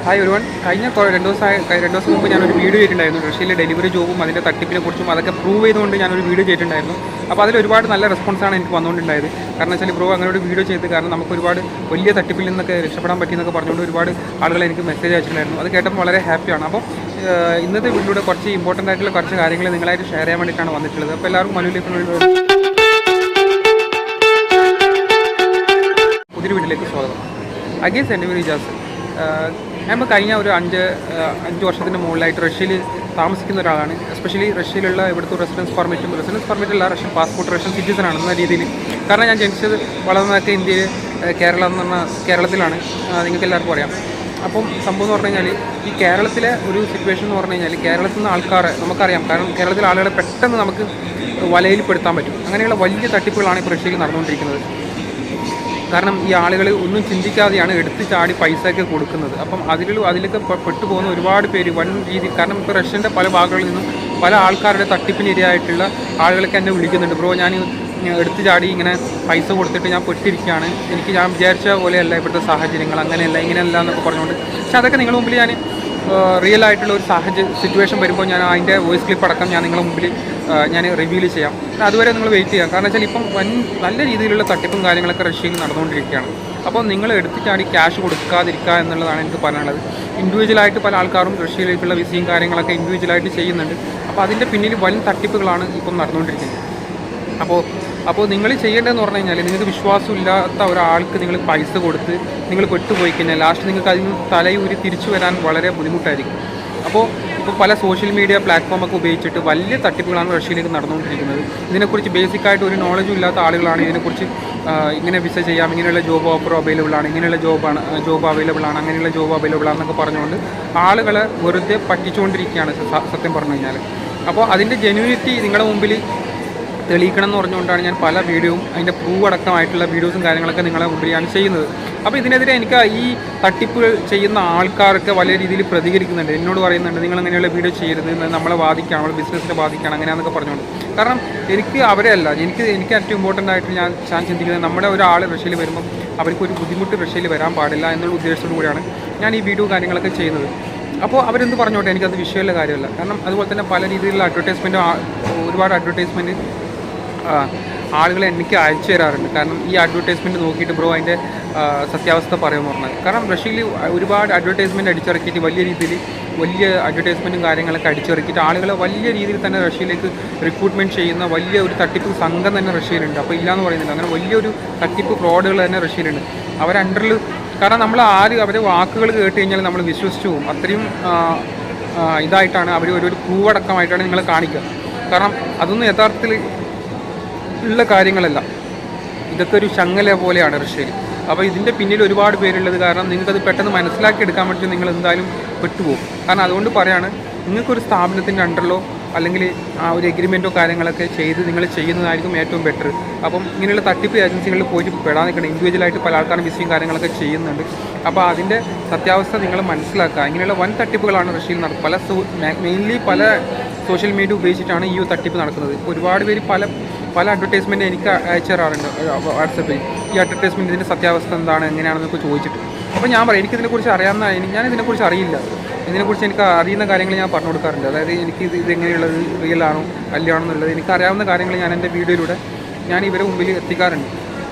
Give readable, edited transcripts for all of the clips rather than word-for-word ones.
Hi ഒരുവൺ. കഴിഞ്ഞ 2 ദിവസം മുമ്പ് ഞാനൊരു വീഡിയോ ചെയ്തിട്ടുണ്ടായിരുന്നു. റഷ്യയിലെ ഡെലിവറി ജോബും അതിൻ്റെ തട്ടിപ്പിനെ കുറിച്ചും അതൊക്കെ പ്രൂവ് ചെയ്തുകൊണ്ട് ഞാനൊരു വീഡിയോ ചെയ്തിട്ടുണ്ടായിരുന്നു. അപ്പോൾ അതിൽ ഒരുപാട് നല്ല റെസ്പോൺസാണ് എനിക്ക് വന്നുകൊണ്ടുണ്ടായത്. കാരണം വെച്ചാൽ ബ്രോ അങ്ങനെ ഒരു വീഡിയോ ചെയ്ത് കാരണം നമുക്ക് ഒരുപാട് വലിയ തട്ടിപ്പിൽ നിന്നൊക്കെ രക്ഷപ്പെടാൻ പറ്റിയെന്നൊക്കെ പറഞ്ഞുകൊണ്ട് ഒരുപാട് ആളുകൾ എനിക്ക് മെസ്സേജ് അയച്ചിട്ടുണ്ടായിരുന്നു. അത് കേട്ടപ്പോൾ വളരെ ഹാപ്പിയാണ്. അപ്പോൾ ഇന്നത്തെ വീഡിയോയുടെ കുറച്ച് ഇമ്പോർട്ടൻ്റ് ആയിട്ടുള്ള കുറച്ച് കാര്യങ്ങൾ നിങ്ങളായിട്ട് ഷെയർ ചെയ്യാൻ വേണ്ടിയിട്ടാണ് വന്നിട്ടുള്ളത്. അപ്പോൾ എല്ലാവർക്കും മനുവിലേക്ക് പുതിയൊരു വീട്ടിലേക്ക് സ്വാഗതം. അഗെയിൻസ്റ്റ് എൻ്റെ പേര് ഇജാസ്. ഞാൻ കഴിഞ്ഞ ഒരു അഞ്ച് വർഷത്തിന് മുകളിലായിട്ട് റഷ്യയിൽ താമസിക്കുന്ന ഒരാളാണ്. എസ്പെഷ്യലി റഷ്യയിലുള്ള ഇവിടുത്തെ റെസിഡൻസ് പെർമിറ്റുള്ള റഷ്യൻ പാസ്പോർട്ട് റഷ്യൻ സിറ്റിസൺ ആണെന്ന രീതിയിൽ. കാരണം ഞാൻ ജനിച്ചത് വളർന്നതൊക്കെ ഇന്ത്യയിൽ കേരളത്തിലാണ്, നിങ്ങൾക്ക് എല്ലാവർക്കും അറിയാം. അപ്പം സംഭവം എന്ന് പറഞ്ഞു കഴിഞ്ഞാൽ ഈ കേരളത്തിലെ ഒരു സിറ്റുവേഷൻ എന്ന് പറഞ്ഞു കഴിഞ്ഞാൽ കേരളത്തിൽ നിന്ന് ആൾക്കാരെ നമുക്കറിയാം. കാരണം കേരളത്തിലെ ആളുകളെ പെട്ടെന്ന് നമുക്ക് വലയിൽപ്പെടുത്താൻ പറ്റും. അങ്ങനെയുള്ള വലിയ തട്ടിപ്പുകളാണ് ഇപ്പോൾ റഷ്യയിൽ നടന്നുകൊണ്ടിരിക്കുന്നത്. കാരണം ഈ ആളുകൾ ഒന്നും ചിന്തിക്കാതെയാണ് എടുത്ത് ചാടി പൈസയൊക്കെ കൊടുക്കുന്നത്. അപ്പം അതിലൊക്കെ പെട്ടുപോകുന്ന ഒരുപാട് പേര് വൻ രീതിയിൽ. കാരണം ഇപ്പോൾ റഷ്യൻ്റെ പല ഭാഗങ്ങളിൽ നിന്നും പല ആൾക്കാരുടെ തട്ടിപ്പിനിരയായിട്ടുള്ള ആളുകളൊക്കെ എന്നെ വിളിക്കുന്നുണ്ട്. ബ്രോ ഞാൻ എടുത്ത് ചാടി ഇങ്ങനെ പൈസ കൊടുത്തിട്ട് ഞാൻ പെട്ടിരിക്കുകയാണ്, ഞാൻ വിചാരിച്ച പോലെയല്ല ഇവിടുത്തെ സാഹചര്യങ്ങൾ, അങ്ങനെയല്ല ഇങ്ങനെയല്ല എന്നൊക്കെ പറഞ്ഞുകൊണ്ട്. പക്ഷെ അതൊക്കെ നിങ്ങളുടെ മുമ്പിൽ ഞാൻ റിയൽ ആയിട്ടുള്ള ഒരു സിറ്റുവേഷൻ വരുമ്പോൾ ഞാൻ അതിൻ്റെ വോയിസ് ക്ലിപ്പ് അടക്കം ഞാൻ നിങ്ങളുടെ മുമ്പിൽ ഞാൻ റിവീൽ ചെയ്യാം. അതുവരെ നിങ്ങൾ വെയിറ്റ് ചെയ്യാം. കാരണം വെച്ചാൽ ഇപ്പം നല്ല രീതിയിലുള്ള തട്ടിപ്പും കാര്യങ്ങളൊക്കെ റഷ്യയിൽ നടന്നുകൊണ്ടിരിക്കുകയാണ്. അപ്പോൾ നിങ്ങൾ എടുത്തിട്ടാണ് ഈ ക്യാഷ് കൊടുക്കാതിരിക്കുക എന്നുള്ളതാണ് എനിക്ക് പറയാനുള്ളത്. ഇൻഡിവിജ്വലായിട്ട് പല ആൾക്കാരും റഷ്യയിലേക്കുള്ള വിസയും കാര്യങ്ങളൊക്കെ ഇൻഡിവിജ്വലായിട്ട് ചെയ്യുന്നുണ്ട്. അപ്പോൾ അതിൻ്റെ പിന്നിൽ വൻ തട്ടിപ്പുകളാണ് ഇപ്പം നടന്നുകൊണ്ടിരിക്കുന്നത്. അപ്പോൾ നിങ്ങൾ ചെയ്യേണ്ടതെന്ന് പറഞ്ഞു കഴിഞ്ഞാൽ നിങ്ങൾക്ക് വിശ്വാസമില്ലാത്ത ഒരാൾക്ക് നിങ്ങൾ പൈസ കൊടുത്ത് നിങ്ങൾ പെട്ടുപോയി കഴിഞ്ഞാൽ ലാസ്റ്റ് നിങ്ങൾക്ക് അതിന് തലയൂരി തിരിച്ചു വരാൻ വളരെ ബുദ്ധിമുട്ടായിരിക്കും. ഇപ്പോൾ പല സോഷ്യൽ മീഡിയ പ്ലാറ്റ്ഫോമൊക്കെ ഉപയോഗിച്ചിട്ട് വലിയ തട്ടിപ്പുകളാണ് റഷ്യയിലേക്ക് നടന്നുകൊണ്ടിരിക്കുന്നത്. ഇതിനെക്കുറിച്ച് ബേസിക്കായിട്ട് ഒരു നോളജും ഇല്ലാത്ത ആളുകളാണ് ഇതിനെക്കുറിച്ച് ഇങ്ങനെ വിസ ചെയ്യാം, ഇങ്ങനെയുള്ള ജോബ് ഓഫർ അവൈലബിൾ ആണ്, ഇങ്ങനെയുള്ള ജോബ് അവൈലബിൾ ആണ്, അങ്ങനെയുള്ള ജോബ് അവൈലബിൾ ആണെന്നൊക്കെ പറഞ്ഞുകൊണ്ട് ആളുകളെ വെറുതെ പറ്റിച്ചുകൊണ്ടിരിക്കുകയാണ് സത്യം പറഞ്ഞു കഴിഞ്ഞാൽ. അപ്പോൾ അതിൻ്റെ ജെന്യൂനിറ്റി നിങ്ങളുടെ മുമ്പിൽ തെളിയിക്കണം എന്ന് പറഞ്ഞുകൊണ്ടാണ് ഞാൻ പല വീഡിയോയും അതിൻ്റെ പ്രൂവ് അടക്കമായിട്ടുള്ള വീഡിയോസും കാര്യങ്ങളൊക്കെ നിങ്ങളെ മുമ്പിലാണ് ചെയ്യുന്നത്. അപ്പോൾ ഇതിനെതിരെ എനിക്ക് ഈ തട്ടിപ്പ് ചെയ്യുന്ന ആൾക്കാരൊക്കെ വലിയ രീതിയിൽ പ്രതികരിക്കുന്നുണ്ട്. എന്നോട് പറയുന്നുണ്ട് നിങ്ങൾ അങ്ങനെയുള്ള വീഡിയോ ചെയ്യരുത്, നമ്മളെ ബാധിക്കാം, നമ്മളെ ബിസിനസ്സിനെ ബാധിക്കണം, അങ്ങനെയാണെന്നൊക്കെ പറഞ്ഞുകൊണ്ട്. കാരണം എനിക്ക് അവരെ അല്ല, എനിക്ക് ഏറ്റവും ഇമ്പോർട്ടൻ്റ് ആയിട്ട് ഞാൻ ചിന്തിക്കുന്നത് നമ്മുടെ ഒരാൾ റഷ്യയിൽ വരുമ്പം അവർക്കൊരു ബുദ്ധിമുട്ട് റഷ്യയിൽ വരാൻ പാടില്ല എന്നുള്ള ഉദ്ദേശത്തോടു കൂടിയാണ് ഞാൻ ഈ വീഡിയോ കാര്യങ്ങളൊക്കെ ചെയ്യുന്നത്. അപ്പോൾ അവരെന്ത് പറഞ്ഞോട്ടെ, എനിക്കത് വിഷയമുള്ള കാര്യമല്ല. കാരണം അതുപോലെ തന്നെ പല രീതിയിലുള്ള ഒരുപാട് അഡ്വർടൈസ്മെൻറ്റ് ആളുകൾ എനിക്ക് അയച്ചു തരാറുണ്ട്. കാരണം ഈ അഡ്വർടൈസ്മെൻറ്റ് നോക്കിയിട്ട് ബ്രോ അതിൻ്റെ സത്യാവസ്ഥ പറയുമെന്ന് പറഞ്ഞാൽ. കാരണം റഷ്യയിൽ ഒരുപാട് അഡ്വർടൈസ്മെൻറ്റ് അടിച്ചിറക്കിയിട്ട് വലിയ അഡ്വർടൈസ്മെൻറ്റും കാര്യങ്ങളൊക്കെ അടിച്ചിറക്കിയിട്ട് ആളുകളെ വലിയ രീതിയിൽ തന്നെ റഷ്യയിലേക്ക് റിക്രൂട്ട്മെൻറ്റ് ചെയ്യുന്ന വലിയ ഒരു തട്ടിപ്പ് സംഘം തന്നെ റഷ്യയിലുണ്ട്. അപ്പോൾ ഇല്ലയെന്ന് പറയുന്നില്ല, അങ്ങനെ വലിയൊരു തട്ടിപ്പ് ഫ്രോഡുകൾ തന്നെ റഷ്യയിലുണ്ട്. അവരണ്ടറിൽ കാരണം നമ്മൾ അവരെ വാക്കുകൾ കേട്ട് കഴിഞ്ഞാൽ നമ്മൾ വിശ്വസിച്ചു പോകും. അത്രയും ഇതായിട്ടാണ് അവർ ഒരു പ്രൂവ് അടക്കമായിട്ടാണ് നിങ്ങളെ കാണിക്കുക. കാരണം അതൊന്നും യഥാർത്ഥത്തിൽ ഉള്ള കാര്യങ്ങളല്ല, ഇതൊക്കെ ഒരു ശങ്ങല പോലെയാണ് റഷ്യയിൽ. അപ്പോൾ ഇതിൻ്റെ പിന്നിൽ ഒരുപാട് പേരുള്ളത് കാരണം നിങ്ങൾക്കത് പെട്ടെന്ന് മനസ്സിലാക്കി എടുക്കാൻ വേണ്ടി നിങ്ങൾ എന്തായാലും പെട്ടുപോകും. കാരണം അതുകൊണ്ട് പറയാണ്, നിങ്ങൾക്കൊരു സ്ഥാപനത്തിൻ്റെ അണ്ടറിലോ അല്ലെങ്കിൽ ഒരു എഗ്രിമെൻറ്റോ കാര്യങ്ങളൊക്കെ ചെയ്ത് നിങ്ങൾ ചെയ്യുന്നതായിരിക്കും ഏറ്റവും ബെറ്റർ. അപ്പം ഇങ്ങനെയുള്ള തട്ടിപ്പ് ഏജൻസികളിൽ പോയിട്ട് പെടാൻ നിൽക്കണം. ഇൻഡിവിജ്വലായിട്ട് പല ആൾക്കാരും വിസയും കാര്യങ്ങളൊക്കെ ചെയ്യുന്നുണ്ട്. അപ്പോൾ അതിൻ്റെ സത്യാവസ്ഥ നിങ്ങൾ മനസ്സിലാക്കുക. ഇങ്ങനെയുള്ള വൻ തട്ടിപ്പുകളാണ് റഷ്യയിൽ നടക്കുന്നത്. മെയിൻലി പല സോഷ്യൽ മീഡിയ ഉപയോഗിച്ചിട്ടാണ് ഈ തട്ടിപ്പ് നടക്കുന്നത്. ഇപ്പോൾ ഒരുപാട് പേര് പല അഡ്വർടൈസ്മെൻറ്റ് എനിക്ക് അയച്ചു തരാറുണ്ട് വാട്സപ്പിൽ. ഈ അഡ്വർടൈസ്മെൻറ്റ് ഇതിൻ്റെ സത്യാവസ്ഥ എന്താണ്, എങ്ങനെയാണെന്നൊക്കെ ചോദിച്ചിട്ട്. അപ്പോൾ ഞാൻ പറയും എനിക്കിതിനെക്കുറിച്ച് ഞാൻ ഇതിനെക്കുറിച്ച് അറിയില്ല. ഇതിനെക്കുറിച്ച് എനിക്ക് അറിയുന്ന കാര്യങ്ങൾ ഞാൻ പറഞ്ഞു കൊടുക്കാറുണ്ട്. അതായത് എനിക്ക് ഇതെങ്ങനെയുള്ളത് റിയൽ ആണോ അല്ലയാണോ എന്നുള്ളത് എനിക്കറിയാവുന്ന കാര്യങ്ങൾ ഞാൻ എൻ്റെ വീഡിയോയിലൂടെ ഞാൻ ഇവരെ മുമ്പിൽ എത്തിക്കാറുണ്ട്.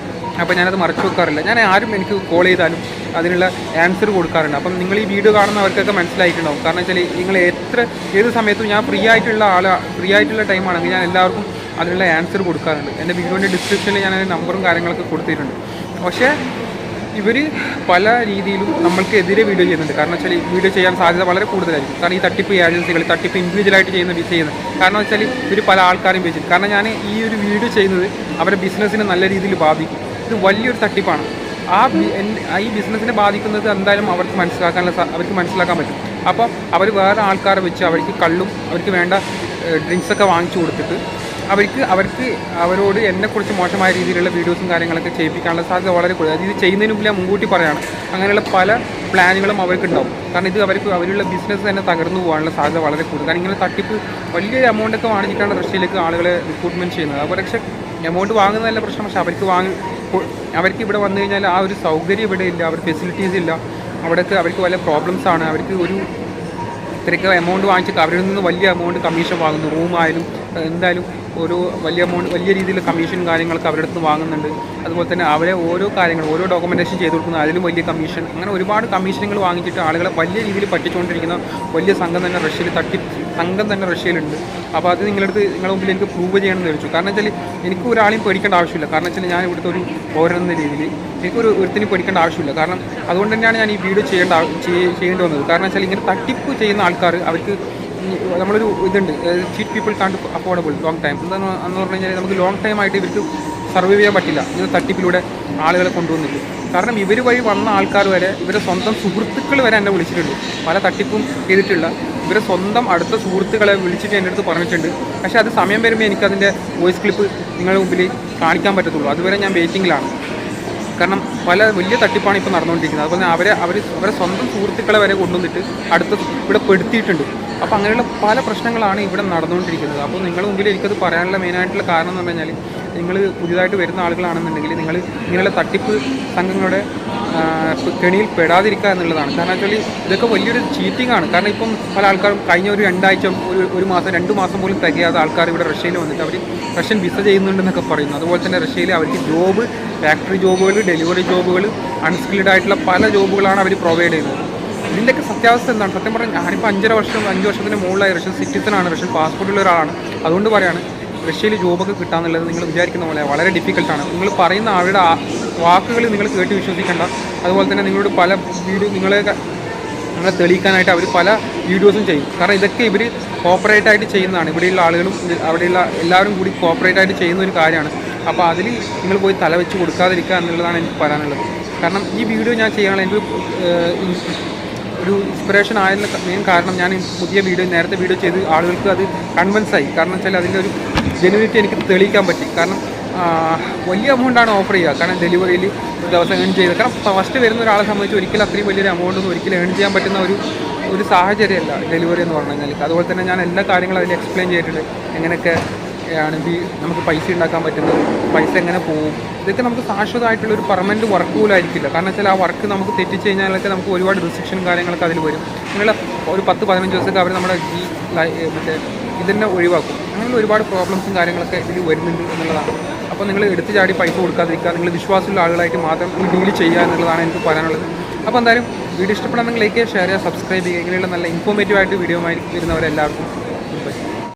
അപ്പോൾ ഞാനത് മറച്ചു വെക്കാറില്ല. ഞാൻ ആരും എനിക്ക് കോൾ ചെയ്താലും അതിനുള്ള ആൻസർ കൊടുക്കാറുണ്ട്. അപ്പം നിങ്ങൾ ഈ വീഡിയോ കാണുന്നവർക്കൊക്കെ മനസ്സിലായിട്ടുണ്ടാവും. കാരണം വെച്ചാൽ നിങ്ങൾ ഏത് സമയത്തും ഞാൻ ഫ്രീ ആയിട്ടുള്ള ടൈമാണെങ്കിൽ ഞാൻ എല്ലാവർക്കും അതിനുള്ള ആൻസർ കൊടുക്കാറുണ്ട്. എൻ്റെ വീഡിയോൻ്റെ ഡിസ്ക്രിപ്ഷനിൽ ഞാൻ അതിൻ്റെ നമ്പറും കാര്യങ്ങളൊക്കെ കൊടുത്തിട്ടുണ്ട്. പക്ഷേ ഇവർ പല രീതിയിലും നമ്മൾക്കെതിരെ വീഡിയോ ചെയ്യുന്നുണ്ട്. കാരണം വെച്ചാൽ വീഡിയോ ചെയ്യാൻ സാധ്യത വളരെ കൂടുതലായിരിക്കും. കാരണം ഈ തട്ടിപ്പ് ഏജൻസികൾ തട്ടിപ്പ് ഇൻഡിവിജ്വലായിട്ട് ചെയ്യുന്നത് കാരണം വെച്ചാൽ ഇവർ പല ആൾക്കാരും ഉപയോഗിച്ചിട്ട്. കാരണം ഞാൻ ഈ ഒരു വീഡിയോ ചെയ്യുന്നത് അവരുടെ ബിസിനസ്സിനെ നല്ല രീതിയിൽ ബാധിക്കും. ഇത് വലിയൊരു തട്ടിപ്പാണ്. ഈ ബിസിനസ്സിനെ ബാധിക്കുന്നത് എന്തായാലും അവർക്ക് മനസ്സിലാക്കാൻ പറ്റും. അപ്പോൾ അവർ വേറെ ആൾക്കാരെ വെച്ച് അവർക്ക് കള്ളും അവർക്ക് വേണ്ട ഡ്രിങ്ക്സൊക്കെ വാങ്ങിച്ചു കൊടുത്തിട്ട് അവരോട് എന്നെക്കുറിച്ച് മോശമായ രീതിയിലുള്ള വീഡിയോസും കാര്യങ്ങളൊക്കെ ചെയ്യിപ്പിക്കാനുള്ള സാധ്യത വളരെ കൂടുതൽ. അത് ഇത് ചെയ്യുന്നതിന് മുമ്പ് ഞാൻ മുൻകൂട്ടി പറയുകയാണ്. അങ്ങനെയുള്ള പല പ്ലാനുകളും അവർക്കുണ്ടാവും. കാരണം ഇത് അവരുടെ ബിസിനസ് തന്നെ തകർന്നു പോകാനുള്ള സാധ്യത വളരെ കൂടുതൽ. കാരണം ഇങ്ങനെ തട്ടിപ്പ് വലിയൊരു എമൗണ്ടൊക്കെ വാങ്ങിച്ചിട്ടാണ് റഷ്യയിലേക്ക് ആളുകളെ റിക്രൂട്ട്മെൻറ്റ് ചെയ്യുന്നത്. അപ്പോൾ പക്ഷേ എമൗണ്ട് വാങ്ങുന്നതല്ല പ്രശ്നം. പക്ഷേ അവർക്ക് ഇവിടെ വന്നു കഴിഞ്ഞാൽ ആ ഒരു സൗകര്യം ഇവിടെ ഇല്ല, അവർ ഫെസിലിറ്റീസ് ഇല്ല. അവിടേക്ക് അവർക്ക് വലിയ പ്രോബ്ലംസാണ്. അവർക്ക് ഒരു ഇത്രയൊക്കെ എമൗണ്ട് വാങ്ങിച്ചിട്ട് അവരിൽ നിന്ന് വലിയ എമൗണ്ട് കമ്മീഷൻ വാങ്ങുന്നു. റൂമായാലും എന്തായാലും ഒരു വലിയ എമൗണ്ട്, വലിയ രീതിയിൽ കമ്മീഷൻ കാര്യങ്ങളൊക്കെ അവരുടെ അടുത്ത് വാങ്ങുന്നുണ്ട്. അതുപോലെ തന്നെ അവരെ ഓരോ കാര്യങ്ങൾ, ഓരോ ഡോക്യുമെൻറ്റേഷൻ ചെയ്ത് കൊടുക്കുന്ന അതിലും വലിയ കമ്മീഷൻ, അങ്ങനെ ഒരുപാട് കമ്മീഷനുകൾ വാങ്ങിച്ചിട്ട് ആളുകളെ വലിയ രീതിയിൽ പറ്റിച്ചുകൊണ്ടിരിക്കുന്ന വലിയ സംഘം തന്നെ റഷ്യയിലുണ്ട്. അപ്പോൾ അത് നിങ്ങളുടെ മുമ്പിൽ എനിക്ക് പ്രൂവ് ചെയ്യണമെന്ന് ചോദിച്ചു. കാരണം വെച്ചാൽ എനിക്ക് ഒരാളെയും പേടിക്കേണ്ട ആവശ്യമില്ല. കാരണം വെച്ചാൽ ഞാൻ ഇവിടുത്തെ ഒരു പൗരനെന്ന രീതിയിൽ ഒരുത്തിനും പേടിക്കേണ്ട ആവശ്യമില്ല. കാരണം അതുകൊണ്ട് തന്നെയാണ് ഞാൻ ഈ വീഡിയോ ചെയ്യേണ്ടി വന്നത്. കാരണം വെച്ചാൽ ഇങ്ങനെ തട്ടിപ്പ് ചെയ്യുന്ന ആൾക്കാർ, അവർക്ക് നമ്മളൊരു ഇതുണ്ട്, ചീറ്റ് പീപ്പിൾ കാണ്ട് അഫോർഡബിൾ ലോങ് ടൈം എന്ന് പറഞ്ഞു കഴിഞ്ഞാൽ നമുക്ക് ലോങ് ടൈം ആയിട്ട് ഇവർക്ക് സർവൈവ് ചെയ്യാൻ പറ്റില്ല ഇങ്ങനെ തട്ടിപ്പിലൂടെ ആളുകളെ കൊണ്ടുവന്നിട്ട്. കാരണം ഇവർ വഴി വന്ന ആൾക്കാർ വരെ, ഇവരെ സ്വന്തം സുഹൃത്തുക്കൾ വരെ എന്നെ വിളിച്ചിട്ടുണ്ട്. പല തട്ടിപ്പും ചെയ്തിട്ടുള്ള ഇവരെ സ്വന്തം അടുത്ത സുഹൃത്തുക്കളെ വിളിച്ചിട്ട് എൻ്റെ അടുത്ത് പറഞ്ഞിട്ടുണ്ട്. പക്ഷേ അത് സമയം വരുമ്പോൾ എനിക്കതിൻ്റെ വോയിസ് ക്ലിപ്പ് നിങ്ങളുടെ മുമ്പിൽ കാണിക്കാൻ പറ്റത്തുള്ളൂ. അതുവരെ ഞാൻ വെയിറ്റിങ്ങിലാണ്. കാരണം പല വലിയ തട്ടിപ്പാണ് ഇപ്പോൾ നടന്നുകൊണ്ടിരിക്കുന്നത്. അതുപോലെ അവരെ സ്വന്തം സുഹൃത്തുക്കളെ വരെ കൊണ്ടുവന്നിട്ട് ഇവിടെ പെടുത്തിയിട്ടുണ്ട്. അപ്പോൾ അങ്ങനെയുള്ള പല പ്രശ്നങ്ങളാണ് ഇവിടെ നടന്നുകൊണ്ടിരിക്കുന്നത്. അപ്പോൾ നിങ്ങളുടെ മുമ്പിൽ എനിക്കത് പറയാനുള്ള മെയിനായിട്ടുള്ള കാരണം എന്ന് പറഞ്ഞു കഴിഞ്ഞാൽ, നിങ്ങൾ പുതിയതായിട്ട് വരുന്ന ആളുകളാണെന്നുണ്ടെങ്കിൽ നിങ്ങൾ ഇങ്ങനെയുള്ള തട്ടിപ്പ് സംഘങ്ങളുടെ കെണിയിൽ പെടാതിരിക്കുക എന്നുള്ളതാണ്. കാരണം വെച്ചാൽ ഇതൊക്കെ വലിയൊരു ചീറ്റിംഗ് ആണ്. കാരണം ഇപ്പം പല ആൾക്കാരും കഴിഞ്ഞ ഒരു 2 ആഴ്ച, ഒരു മാസം 2 മാസം പോലും തികയാതെ ആൾക്കാർ ഇവിടെ റഷ്യയിൽ വന്നിട്ട് അവർ റഷ്യൻ വിസ ചെയ്യുന്നുണ്ടെന്നൊക്കെ പറയുന്നു. അതുപോലെ തന്നെ റഷ്യയിൽ അവർക്ക് ജോബ്, ഫാക്ടറി ജോബുകൾ, ഡെലിവറി ജോബുകൾ, അൺസ്കിൽഡ് ആയിട്ടുള്ള പല ജോബുകളാണ് അവർ പ്രൊവൈഡ് ചെയ്യുന്നത്. ഇതിൻ്റെയൊക്കെ സത്യാവസ്ഥ എന്താണ്? സത്യം പറഞ്ഞാൽ ഞാനിപ്പോൾ 5 വർഷത്തിന് മുകളിലായി റഷ്യൻ സിറ്റിസനാണ്, റഷ്യൻ പാസ്പോർട്ടുള്ള ഒരാളാണ്. അതുകൊണ്ട് പറയാണ്, റഷ്യയിൽ ജോബൊക്കെ കിട്ടാന്നുള്ളത് നിങ്ങൾ വിചാരിക്കുന്ന പോലെ വളരെ ഡിഫിക്കൽട്ടാണ്. നിങ്ങൾ പറയുന്ന ആളുടെ വാക്കുകൾ നിങ്ങൾ കേട്ട് വിശ്വസിക്കേണ്ട. അതുപോലെ തന്നെ നിങ്ങളോട് പല നിങ്ങളെ തെളിയിക്കാനായിട്ട് അവർ പല വീഡിയോസും ചെയ്യും. കാരണം ഇതൊക്കെ ഇവർ കോപ്പറേറ്റായിട്ട് ചെയ്യുന്നതാണ്. ഇവിടെയുള്ള ആളുകളും അവിടെയുള്ള എല്ലാവരും കൂടി കോപ്പറേറ്റായിട്ട് ചെയ്യുന്ന ഒരു കാര്യമാണ്. അപ്പോൾ അതിൽ നിങ്ങൾ പോയി തല വെച്ച് കൊടുക്കാതിരിക്കുക എന്നുള്ളതാണ് എനിക്ക് പറയാനുള്ളത്. കാരണം ഈ വീഡിയോ ഞാൻ ചെയ്യാനുള്ള എനിക്ക് ഒരു ഇൻസ്പിറേഷൻ ആയതിന് മെയിൻ കാരണം, ഞാൻ നേരത്തെ വീഡിയോ ചെയ്ത് ആളുകൾക്ക് അത് കൺവിൻസ് ആയി. കാരണം വെച്ചാൽ അതിൻ്റെ ഒരു ജെനുവിനിറ്റി എനിക്ക് തെളിയിക്കാൻ പറ്റി. കാരണം വലിയ എമൗണ്ടാണ് ഓഫർ ചെയ്യുക. കാരണം ഡെലിവറിയിൽ ഒരു ദിവസം ഏൺ ചെയ്ത്, കാരണം ഫസ്റ്റ് വരുന്ന ഒരാളെ സംബന്ധിച്ച് ഒരിക്കലും അത്രയും വലിയൊരു എമൗണ്ടൊന്നും ഒരിക്കലും ഏൺ ചെയ്യാൻ പറ്റുന്ന ഒരു സാഹചര്യമല്ല ഡെലിവറി എന്ന് പറഞ്ഞു കഴിഞ്ഞാൽ. അതുപോലെ തന്നെ ഞാൻ എല്ലാ കാര്യങ്ങളും അതിൽ എക്സ്പ്ലെയിൻ ചെയ്തിട്ടുണ്ട്. എങ്ങനെയൊക്കെ ആണെങ്കിൽ നമുക്ക് പൈസ ഉണ്ടാക്കാൻ പറ്റുന്നത്, പൈസ എങ്ങനെ പോകും, ഇതൊക്കെ നമുക്ക് ശാശ്വതമായിട്ടുള്ളൊരു പെർമനൻറ്റ് വർക്ക് പോലും ആയിരിക്കില്ല. കാരണം വെച്ചാൽ ആ വർക്ക് നമുക്ക് തെറ്റിച്ച് കഴിഞ്ഞാലൊക്കെ നമുക്ക് ഒരുപാട് റിസ്ട്രിക്ഷൻ കാര്യങ്ങളൊക്കെ അതിൽ വരും. നിങ്ങൾ ഒരു 10-15 ദിവസമൊക്കെ അവർ നമ്മുടെ ഇതിനെ ഒഴിവാക്കും. അങ്ങനെയുള്ള ഒരുപാട് പ്രോബ്ലംസും കാര്യങ്ങളൊക്കെ ഇതിൽ വരുന്നുണ്ട് എന്നുള്ളതാണ്. അപ്പോൾ നിങ്ങൾ എടുത്തു ചാടി പൈസ കൊടുക്കാതിരിക്കുക, നിങ്ങൾ വിശ്വാസമുള്ള ആളുകളായിട്ട് മാത്രം ഈ ഡീൽ ചെയ്യുക എന്നുള്ളതാണ് എനിക്ക് പറയാനുള്ളത്. അപ്പോൾ എന്തായാലും വീഡിയോ ഇഷ്ടപ്പെടാമെങ്കിൽ ലൈക്ക് ചെയ്യുക, ഷെയർ ചെയ്യുക, സബ്സ്ക്രൈബ് ചെയ്യുക. ഇങ്ങനെയുള്ള നല്ല ഇൻഫോർമേറ്റീവായിട്ട് വീഡിയോ വരുന്നവരെല്ലാവർക്കും